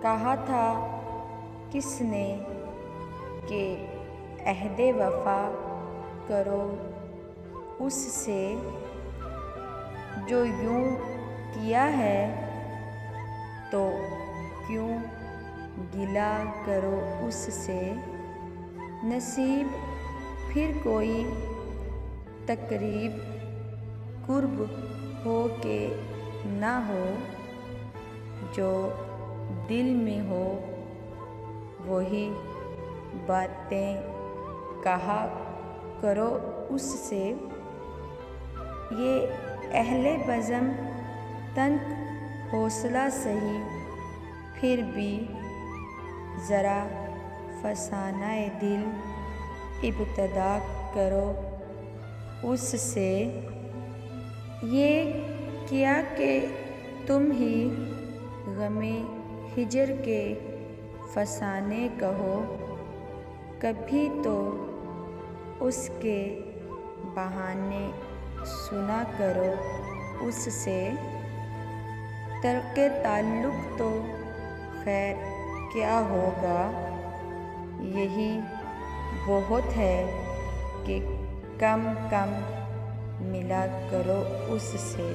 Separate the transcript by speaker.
Speaker 1: कहा था किसने कि अहदे वफा करो उससे, जो यूं किया है तो क्यों गिला करो उससे। नसीब फिर कोई तकरीब कुर्ब हो के ना हो, जो दिल में हो वही बातें कहा करो उससे। ये अहले बज़म तंग हौसला सही, फिर भी ज़रा फसानाए दिल इब्तदा करो उससे। ये क्या कि तुम ही गमे हिजर के फसाने कहो, कभी तो उसके बहाने सुना करो उससे। तर्के ताल्लुक़ तो खैर क्या होगा, यही बहुत है कि कम कम मिला करो उससे।